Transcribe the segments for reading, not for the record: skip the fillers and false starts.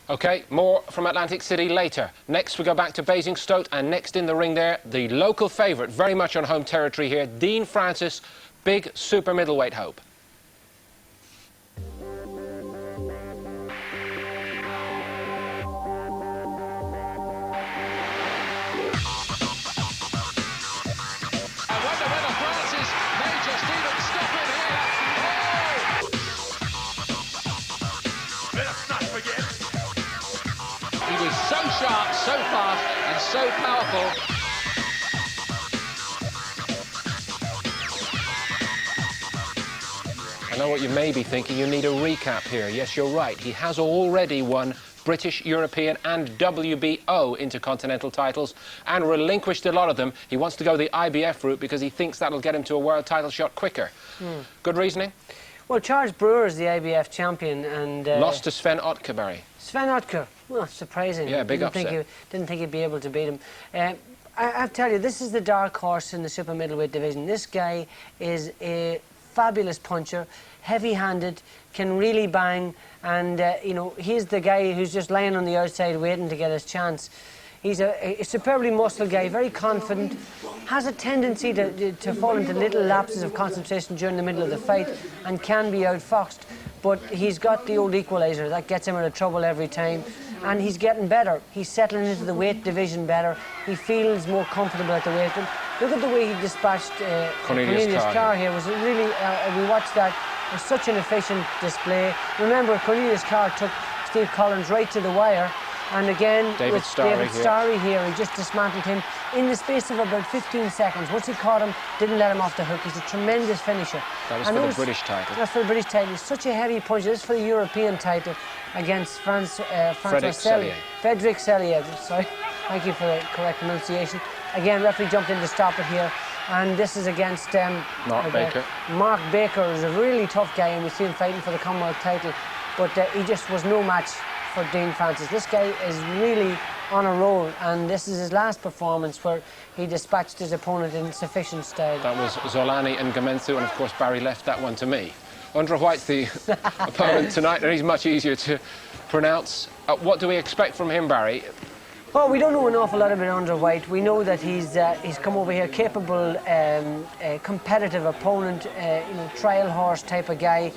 OK, more from Atlantic City later. Next we go back to Basingstoke, and next in the ring there, the local favourite, very much on home territory here, Dean Francis, big super middleweight hope. He was so sharp, so fast, and so powerful. I know what you may be thinking, you need a recap here. Yes, you're right, he has already won British, European and WBO Intercontinental titles and relinquished a lot of them. He wants to go the IBF route because he thinks that'll get him to a world title shot quicker. Good reasoning? Well, Charles Brewer is the IBF champion and... lost to Sven Ottke. Sven Ottke, well, surprising. Yeah, big upset. Didn't think he'd be able to beat him. I have to tell you, this is the dark horse in the super middleweight division. This guy is a fabulous puncher, heavy-handed, can really bang, and you know, he's the guy who's just laying on the outside waiting to get his chance. He's a superbly muscled guy, very confident, has a tendency to fall into little lapses of concentration during the middle of the fight and can be outfoxed, but he's got the old equaliser that gets him into trouble every time, and he's getting better. He's settling into the weight division better. He feels more comfortable at the weight. Look at the way he dispatched Cornelius Carr here. Was it really, we watched that, it was such an efficient display. Remember, Cornelius Carr took Steve Collins right to the wire, and again, David Starry here, he just dismantled him in the space of about 15 seconds. Once he caught him, didn't let him off the hook. He's a tremendous finisher. That was for the British title. That's for the British title. He's such a heavy puncher. This is for the European title against Frederick Sellier. Frederick Sellier, sorry. Thank you for the correct pronunciation. Again, referee jumped in to stop it here. And this is against Mark Baker. Mark Baker is a really tough guy, and we see him fighting for the Commonwealth title. But he just was no match for Dean Francis. This guy is really on a roll, and this is his last performance where he dispatched his opponent in sufficient style. That was Zolani and Gamenthu, and of course Barry left that one to me. Undra White's the opponent tonight, and he's much easier to pronounce. What do we expect from him, Barry? Well, we don't know an awful lot about Undra White. We know that he's come over here, capable, competitive opponent, you know, trial horse type of guy.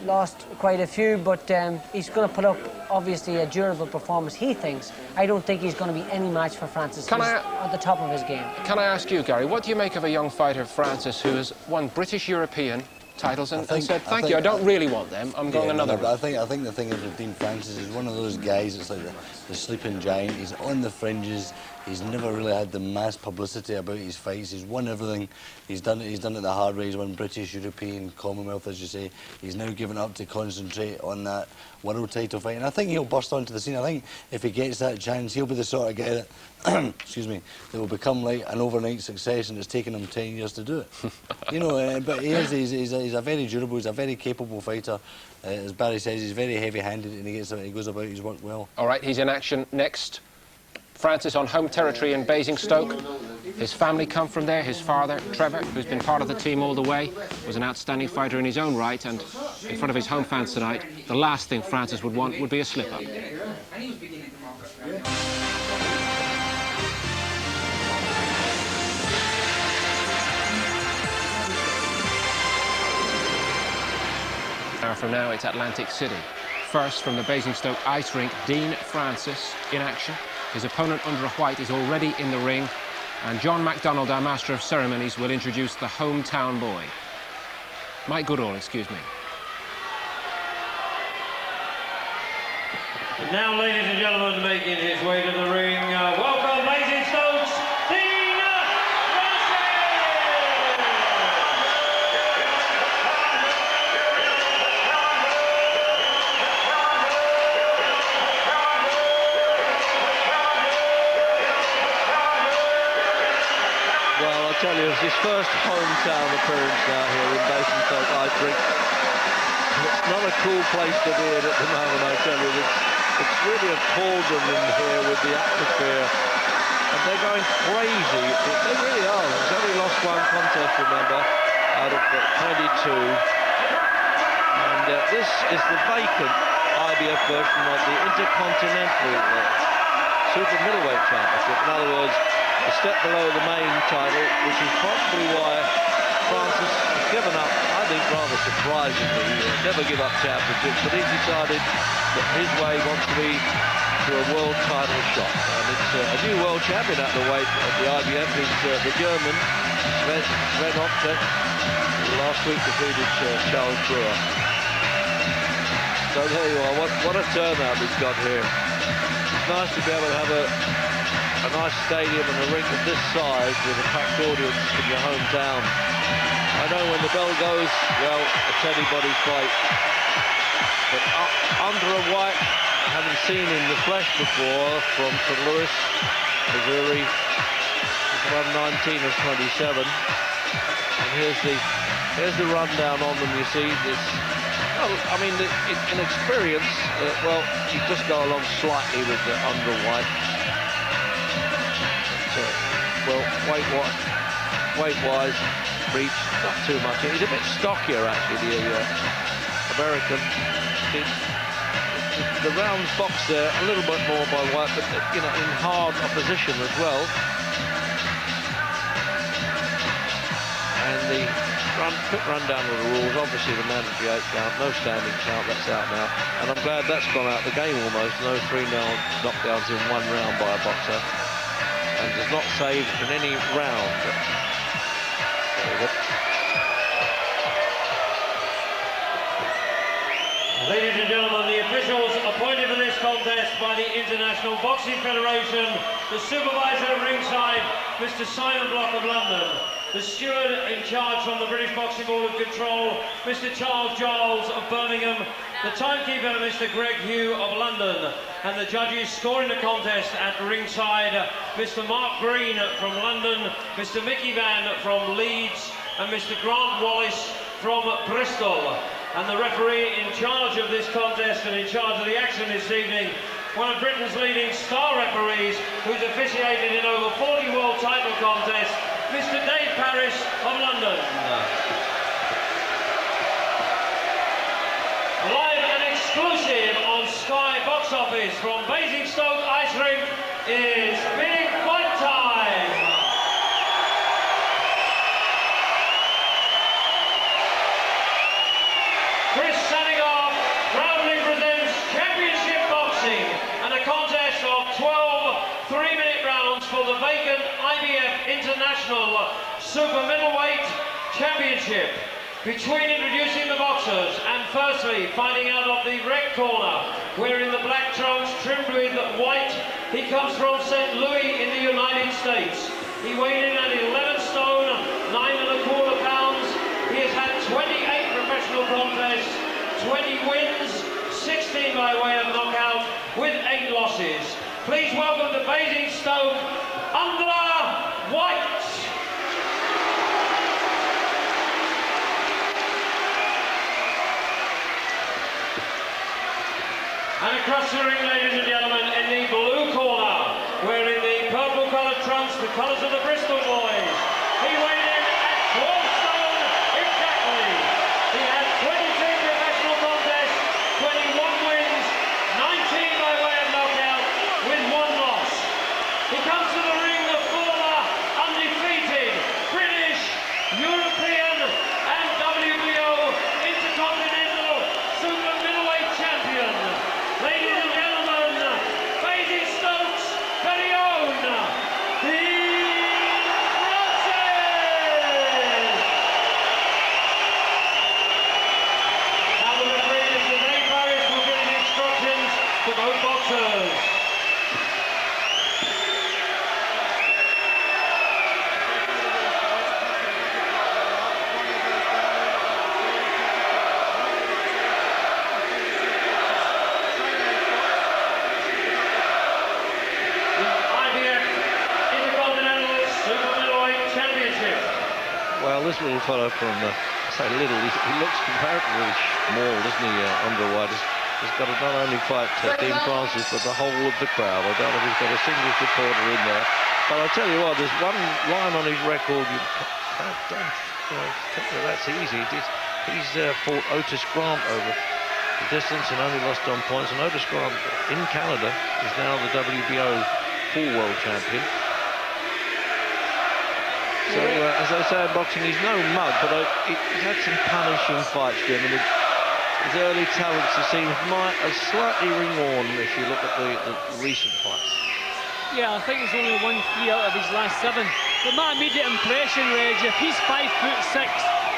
Lost quite a few, but he's going to put up, obviously, a durable performance, he thinks. I don't think he's going to be any match for Francis. He's at the top of his game. Can I ask you, Gary, what do you make of a young fighter, Francis, who has won British, European titles and said, thank you, I don't really want them, I'm going another route. I think the thing is with Dean Francis is one of those guys that's like the sleeping giant. He's on the fringes. He's never really had the mass publicity about his fights. He's won everything. He's done it the hard way. He's won British, European, Commonwealth, as you say. He's now given up to concentrate on that world title fight. And I think he'll burst onto the scene. I think if he gets that chance, he'll be the sort of guy that, excuse me, that will become like an overnight success, and it's taken him 10 years to do it. You know, but he's a very durable, he's a very capable fighter. As Barry says, he's very heavy-handed, and he goes about his work well. All right, he's in action next. Francis on home territory in Basingstoke. His family come from there. His father, Trevor, who's been part of the team all the way, was an outstanding fighter in his own right, and in front of his home fans tonight, the last thing Francis would want would be a slip-up. An hour from now, it's Atlantic City. First, from the Basingstoke ice rink, Dean Francis in action. His opponent, Undra White, is already in the ring, and John MacDonald, our Master of Ceremonies, will introduce the hometown boy. Mike Goodall, excuse me. And now, ladies and gentlemen, making his way to the ring, welcome Basingstoke's Dean Francis! Well, I'll tell you, it's his first hometown appearance now here in Basingstoke Ice Rink. It's not a cool place to be in at the moment, I tell you. It's really a cauldron in here with the atmosphere. And they're going crazy. They really are. He's only lost one contest, remember, out of 22. And this is the vacant IBF version of the Intercontinental Super Middleweight Championship. In other words, a step below the main title, which is probably why Francis has given up, I think rather surprisingly. Never give up championships, but he's decided that his way wants to be to a world title shot. And it's a new world champion at the weight at the IBF is the German Sven Optek, who last week defeated Charles Brewer. So there you are, what a turnout we've got here. It's nice to be able to have a nice stadium and a ring of this size with a packed audience in your hometown. I know when the bell goes, well, it's anybody's fight. But Undra White, having seen in the flesh before from St. Louis, Missouri, he's won 19 of 27. And here's the rundown on them. You see this. Well, I mean, in experience, well, you just go along slightly with the Undra White. Well, weight-wise, reach, not too much. He's a bit stockier, actually, the American. The round box there, a little bit more by White, but, you know, in hard opposition as well. And the quick rundown of the rules, obviously the mandatory 8 count, no standing count, that's out now. And I'm glad that's gone out the game almost. No 3 knockdowns in 1 round by a boxer. And does not save in any round. Ladies and gentlemen, the officials appointed for this contest by the International Boxing Federation, the supervisor at ringside, Mr. Simon Block of London, the steward in charge from the British Boxing Board of Control, Mr. Charles Giles of Birmingham, the timekeeper, Mr. Greg Hugh of London, and the judges scoring the contest at ringside, Mr. Mark Green from London, Mr. Mickey Van from Leeds, and Mr. Grant Wallace from Bristol. And the referee in charge of this contest and in charge of the action this evening, one of Britain's leading star referees who's officiated in over 40 world title contests, Mr. Dave Parrish of London. Live and exclusive on Sky Box Office from Basingstoke Ice Rink is Big Fight Time. Chris Sanigoff proudly presents Championship Boxing and a contest of 12 3-minute rounds for the vacant IBF International Super Middleweight Championship. Between introducing the boxers and firstly finding out of the red corner, wearing the black trunks trimmed with white, he comes from St. Louis in the United States. He weighed in at 11 stone, 9¼ pounds. He has had 28 professional contests, 20 wins, 16 by way of knockout, with 8 losses. Please welcome to Basingstoke, Undra White. And across the ring, ladies and gentlemen, in the blue corner, wearing the purple-coloured trunks, the colours of the Bristol boys. He weighed in at 12 stone exactly. He had 22 professional contests, 21 wins, 19 by way of knockout, with 1 loss. He comes to the ring, the former undefeated British, European and WBO Intercontinental Super Middleweight Champion. Ladies and gentlemen, Basingstoke's very own, Dean Francis! Now the referee, Mr. Dave Parrish, will give his instructions to both boxers. Well, this little fellow from, I say little, he looks comparatively small, doesn't he, Undra White? He's got to not only fight Dean Francis, but the whole of the crowd. I don't know if he's got a single supporter in there. But I'll tell you what, there's one line on his record, you don't think that that's easy. He's fought Otis Grant over the distance and only lost on points. And Otis Grant in Canada is now the WBO full world champion. So, as I say in boxing, he's no mug, but he's had some punishing fights, Jim, and his early talents, it seems, might have slightly ring-worn if you look at the recent fights. Yeah, I think he's only won 3 out of his last 7. But my immediate impression, Reg, if he's 5'6"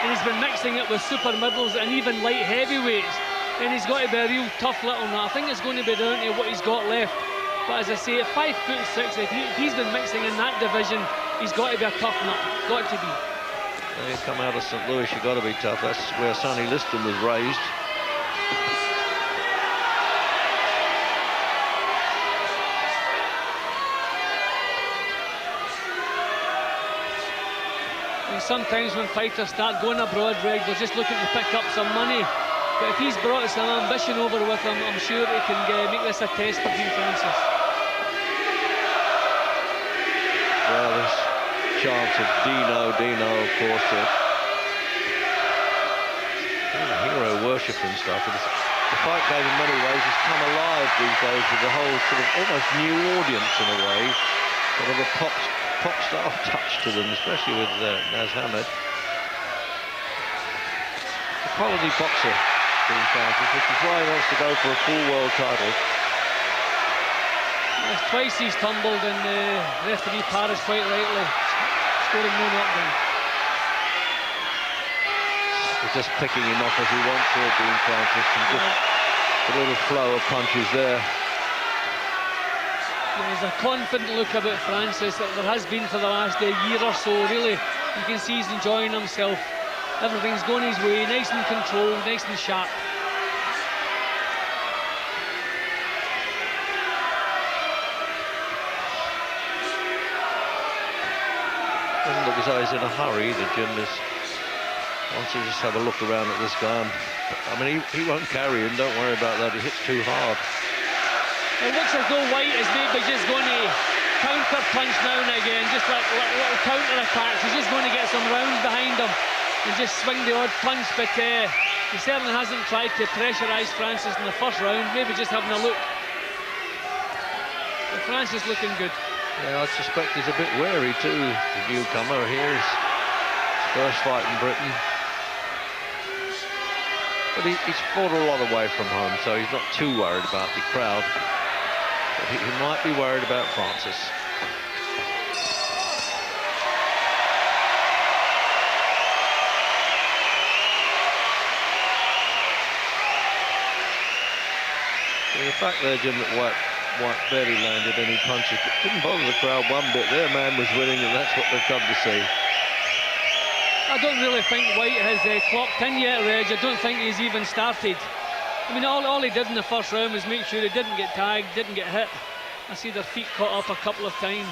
and he's been mixing it with super middles and even light heavyweights, then he's got to be a real tough little nut. I think it's going to be down to what he's got left. But as I say, at 5'6", if he's been mixing in that division, he's got to be a tough nut. Got to be. When you come out of St. Louis, you've got to be tough. That's where Sonny Liston was raised. And sometimes when fighters start going abroad, Greg, they're just looking to pick up some money. But if he's brought some ambition over with him, I'm sure he can make this a test for Dean Francis. Well, there's chance of Dino, of course. Hero worship and stuff. The fight game in many ways has come alive these days with the whole sort of almost new audience in a way. Sort of a pop star touch to them, especially with Naz Hamed. A quality boxer, Dean Francis, which is why he wants to go for a full world title. Twice he's tumbled and referee Paris quite rightly, scoring no knockdown. He's just picking him off as he wants to, Dean Francis, and just a little flow of punches there. There's a confident look about Francis that there has been for the last year or so, really. You can see he's enjoying himself. Everything's going his way, nice and controlled, nice and sharp. Doesn't look as though he's in a hurry either, Jim. Wants to just have a look around at this guy. I mean, he won't carry him, don't worry about that. He hits too hard. It looks as though White is maybe just going to counter-punch now and again, just like little counter-attacks. He's just going to get some rounds behind him and just swing the odd punch, but he certainly hasn't tried to pressurise Francis in the first round, maybe just having a look. But Francis looking good. Yeah, I suspect he's a bit wary too, the newcomer here. His first fight in Britain. But he's fought a lot away from home, so he's not too worried about the crowd. But he might be worried about Francis. Yeah, the fact there, Jim, that White barely landed any punches, it didn't bother the crowd one bit. Their man was winning, and that's what they've come to see. I don't really think White has clocked in yet, Reg. I don't think he's even started. I mean, all he did in the first round was make sure he didn't get tagged, didn't get hit. I see their feet caught up a couple of times.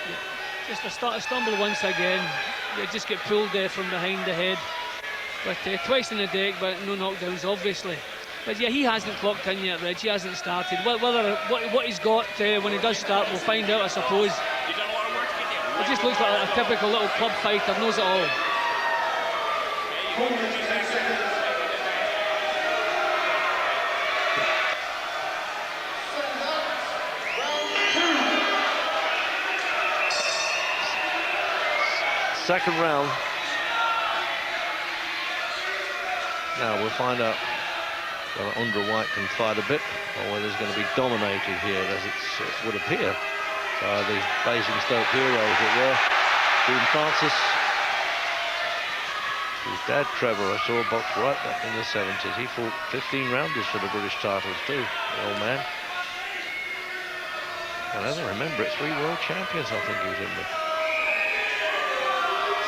Yeah, just a stumble once again. They just get pulled from behind the head. But twice in the deck, but no knockdowns, obviously. But yeah, he hasn't clocked in yet, Reg. He hasn't started. What he's got when he does start, we'll find out, I suppose. It just looks like a typical little club fighter, knows it all. Second round. Now we'll find out whether Undra White can fight a bit or whether he's going to be dominated here, as it would appear. The Basingstoke hero, as it were, Dean Francis. His dad, Trevor, I saw box right back in the 70s. He fought 15 rounders for the British titles too, the old man. And as I remember it, 3 world champions I think he was in with.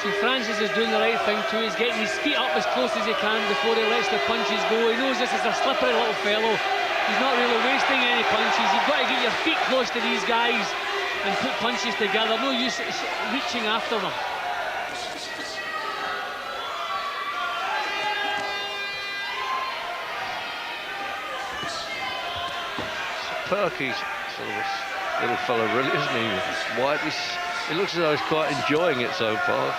See, Francis is doing the right thing too. He's getting his feet up as close as he can before he lets the punches go. He knows this is a slippery little fellow. He's not really wasting any punches. You've got to get your feet close to these guys and put punches together. No use reaching after them. Perky sort of a little fella, really, isn't he? White, it looks as though he's quite enjoying it so far.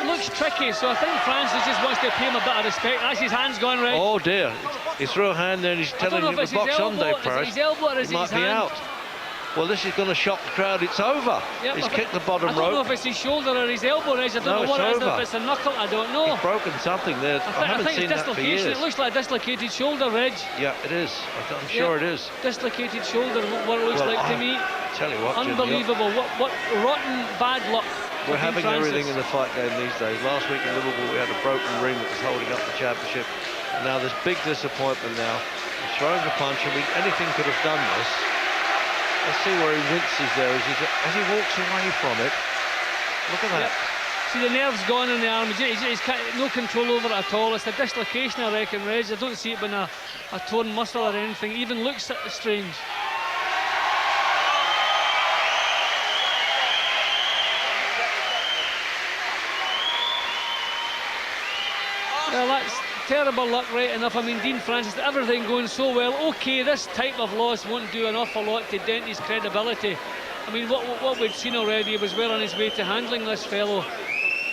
It looks tricky, so I think Francis just wants to pay him a bit of respect. That's his hands going, right? Oh dear, he threw a hand there and he's telling him to box on, Dave Paris. Is it his elbow or is it his might be hand? out. Well, this is going to shock the crowd. It's over. Yep, He's kicked the bottom rope. I don't know if it's his shoulder or his elbow, Reg. I don't know what it is. If it's a knuckle, I don't know. He's broken something there. I haven't think seen it's that for years. dislocation. It looks like a dislocated shoulder, Reg. Yeah, it is. I'm sure it is. Dislocated shoulder, what it looks like to me. Tell you what, unbelievable. What rotten bad luck. We're having everything in the fight game these days. Last week in Liverpool, we had a broken ring that was holding up the championship. And now there's big disappointment now. He's throwing a punch. I mean, anything could have done this. Let's see where he winces there as he walks away from it. Look at that. Yep. See, the nerve's gone in the arm. He's no control over it at all. It's a dislocation, I reckon, Reg. I don't see it being a torn muscle or anything. It even looks strange. Well, that's terrible luck, right enough. I mean, Dean Francis, everything going so well. OK, this type of loss won't do an awful lot to dent his credibility. I mean, what we've seen already was well on his way to handling this fellow.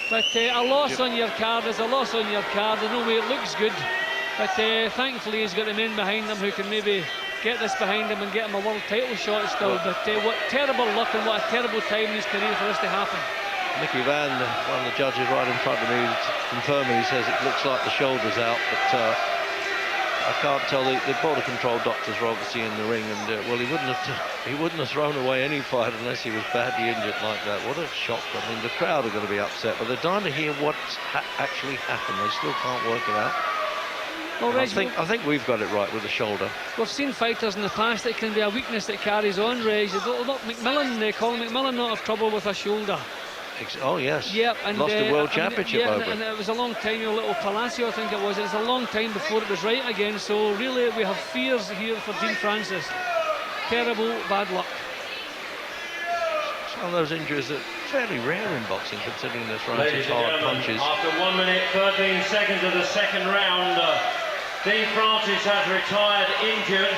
But a loss on your card is a loss on your card. I know it looks good. But thankfully, he's got the men behind him who can maybe get this behind him and get him a world title shot still. But what terrible luck and what a terrible time in his career for this to happen. Nicky Van, one of the judges right in front of me, confirming, he says it looks like the shoulder's out, but I can't tell. The border control doctors were obviously in the ring, and well, he wouldn't have thrown away any fight unless he was badly injured like that. What a shock! I mean, the crowd are going to be upset, but they're dying to hear what's actually happened. They still can't work it out. Well, Reg, I think we've got it right with the shoulder. We've seen fighters in the past, it can be a weakness that carries on, Reg. Look, Colin McMillan not have trouble with a shoulder. Oh yes, yep, and lost the world championship over and it was a long time, little Palacio I think it was. It was a long time before it was right again, so really we have fears here for Dean Francis. Terrible bad luck. Some of those injuries are fairly rare in boxing, considering this Francis hard punches. After 1 minute 13 seconds of the second round, Dean Francis has retired injured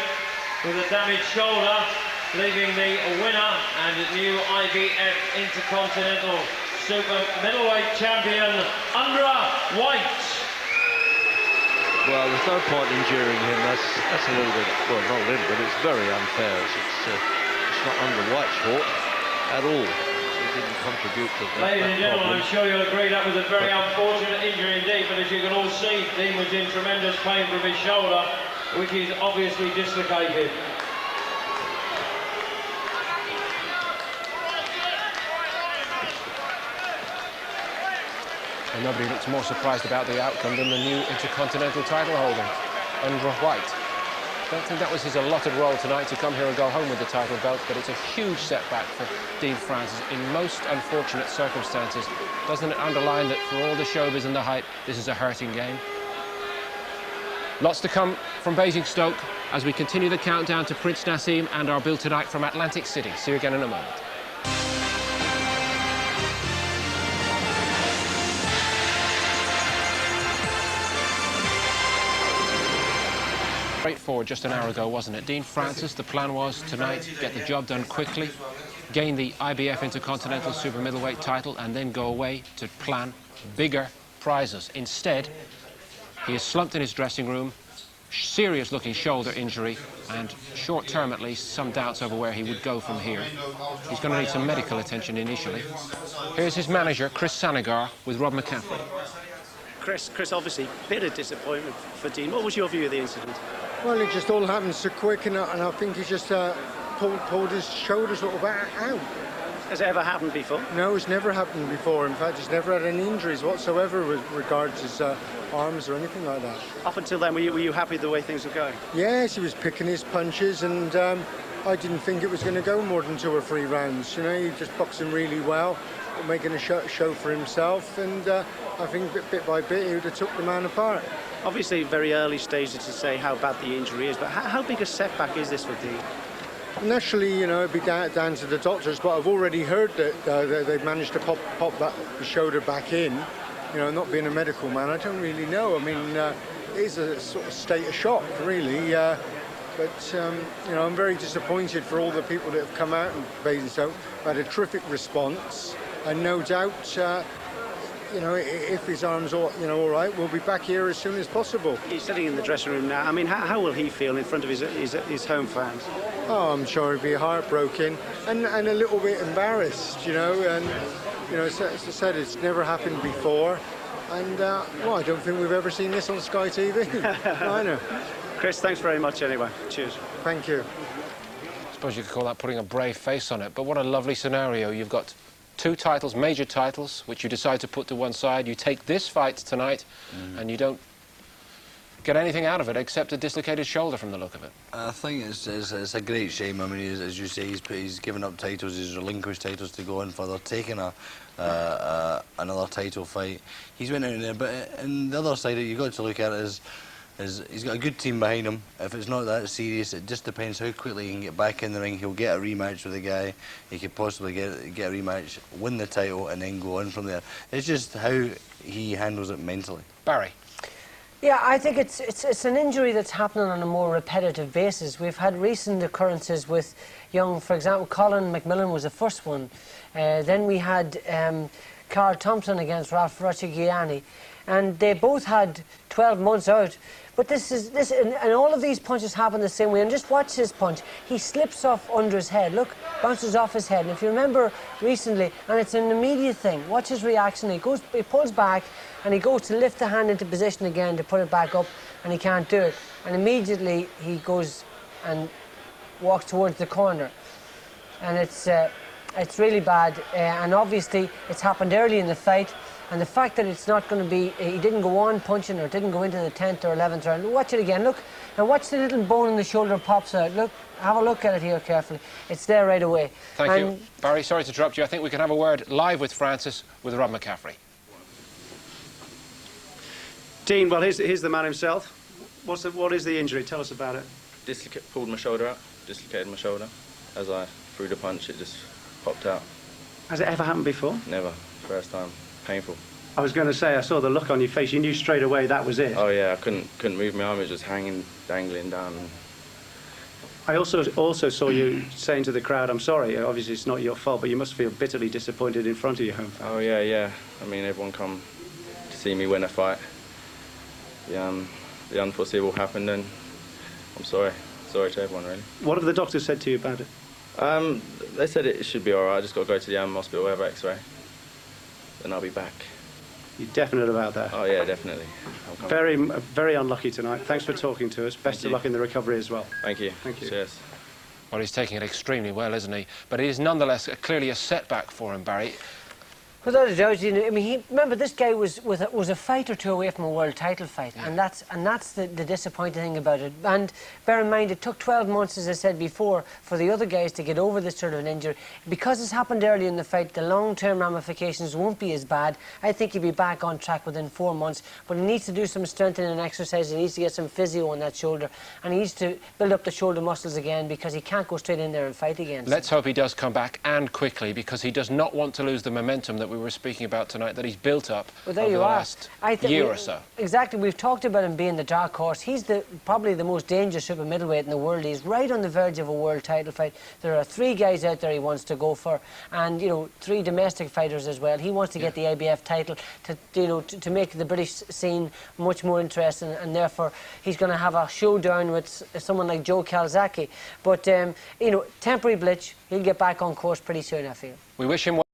with a damaged shoulder, leaving the winner and new IBF Intercontinental Super Middleweight Champion, Undra White. Well, there's no point in jeering him. That's a little bit, well, not a little bit, it's very unfair. It's not Undra White's fault at all. He didn't contribute to that. Ladies and gentlemen, I'm sure you'll agree that was a very unfortunate injury indeed, but as you can all see, Dean was in tremendous pain from his shoulder, which is obviously dislocated. And nobody looks more surprised about the outcome than the new Intercontinental title holder, Undra White. I don't think that was his allotted role tonight to come here and go home with the title belt, but it's a huge setback for Dean Francis in most unfortunate circumstances. Doesn't it underline that for all the showbiz and the hype, this is a hurting game? Lots to come from Basingstoke as we continue the countdown to Prince Nassim and our bill tonight from Atlantic City. See you again in a moment. Straightforward just an hour ago, wasn't it? Dean Francis, the plan was tonight get the job done quickly, gain the IBF Intercontinental Super Middleweight title and then go away to plan bigger prizes. Instead, he is slumped in his dressing room, serious looking shoulder injury and short term at least some doubts over where he would go from here. He's going to need some medical attention initially. Here's his manager, Chris Sanagar, with Rob McCaffrey. Chris, obviously, bit of disappointment for Dean. What was your view of the incident? Well, it just all happened so quick, and I think he just pulled his shoulder sort of out. Has it ever happened before? No, it's never happened before. In fact, he's never had any injuries whatsoever with regards his arms or anything like that. Up until then, were you happy with the way things were going? Yes, he was picking his punches, and I didn't think it was going to go more than 2 or 3 rounds. You know, he just boxing really well, making a show for himself, and I think bit by bit he would have took the man apart. Obviously, very early stages to say how bad the injury is, but how big a setback is this for Dean? Naturally, you know, it'd be down to the doctors, but I've already heard that they've managed to pop the shoulder back in. You know, not being a medical man, I don't really know. I mean, it is a sort of state of shock, really. But, you know, I'm very disappointed for all the people that have come out and Basingstoke. Had a terrific response, and no doubt you know, if his arm's all, you know, all right, we'll be back here as soon as possible. He's sitting in the dressing room now. I mean, how will he feel in front of his home fans? Oh, I'm sure he'll be heartbroken and a little bit embarrassed, you know, and, you know, as I said, it's never happened before. And, well, I don't think we've ever seen this on Sky TV. I know. Chris, thanks very much anyway. Cheers. Thank you. I suppose you could call that putting a brave face on it, but what a lovely scenario. You've got two titles, major titles, which you decide to put to one side. You take this fight tonight, and you don't get anything out of it except a dislocated shoulder from the look of it. I think it's a great shame. I mean, as you say, he's given up titles, he's relinquished titles to go on further, taking another title fight. He's went out in there, but on the other side, you've got to look at it as he's got a good team behind him. If it's not that serious, it just depends how quickly he can get back in the ring. He'll get a rematch with the guy. He could possibly get a rematch, win the title, and then go on from there. It's just how he handles it mentally. Barry. Yeah, I think it's an injury that's happening on a more repetitive basis. We've had recent occurrences with young, for example, Colin McMillan was the first one. Then we had Carl Thompson against Ralph Roccigiani, and they both had 12 months out. But and all of these punches happen the same way. And just watch this punch. He slips off Undra's head. Look, bounces off his head. And if you remember recently, and it's an immediate thing. Watch his reaction. He pulls back, and he goes to lift the hand into position again to put it back up, and he can't do it. And immediately he goes and walks towards the corner. And it's really bad. And obviously, it's happened early in the fight. And the fact that it's not going to be, he didn't go on punching or didn't go into the 10th or 11th round. Watch it again, look. And watch the little bone in the shoulder pops out. Look, have a look at it here carefully. It's there right away. Thank you. Barry, sorry to interrupt you. I think we can have a word live with Francis with Rob McCaffrey. Dean, well, here's the man himself. What is the injury? Tell us about it. Pulled my shoulder out, dislocated my shoulder. As I threw the punch, it just popped out. Has it ever happened before? Never. First time. Painful. I was going to say, I saw the look on your face. You knew straight away that was it. Oh yeah, I couldn't move my arm. It was just hanging, dangling down. I also saw you saying to the crowd, "I'm sorry. Obviously, it's not your fault, but you must feel bitterly disappointed in front of your home fans." Oh yeah. I mean, everyone come to see me win a fight. The unforeseeable happened, and I'm sorry. Sorry to everyone, really. What have the doctors said to you about it? They said it should be all right. I just got to go to the hospital, have an X-ray. Then I'll be back. You're definite about that? Oh yeah, definitely. Very unlucky tonight. Thanks for talking to us. Best of luck in the recovery as well. Thank you. Thank you. Cheers. Well, he's taking it extremely well, isn't he? But it is nonetheless clearly a setback for him, Barry. Without a doubt, you know, I mean, remember this guy was a fight or two away from a world title fight, yeah. and that's the disappointing thing about it. And bear in mind, it took 12 months, as I said before, for the other guys to get over this sort of an injury. Because it's happened early in the fight, the long-term ramifications won't be as bad. I think he'll be back on track within 4 months. But he needs to do some strengthening and exercise. He needs to get some physio on that shoulder, and he needs to build up the shoulder muscles again, because he can't go straight in there and fight again. Let's hope he does come back, and quickly, because he does not want to lose the momentum that we were speaking about tonight, that he's built up over the last year or so. Exactly. We've talked about him being the dark horse. He's probably the most dangerous super middleweight in the world. He's right on the verge of a world title fight. There are 3 guys out there he wants to go for, and, you know, 3 domestic fighters as well. He wants to get the IBF title to make the British scene much more interesting, and therefore he's going to have a showdown with someone like Joe Calzaghe. But, you know, temporary blitz, he'll get back on course pretty soon, I feel. We wish him well.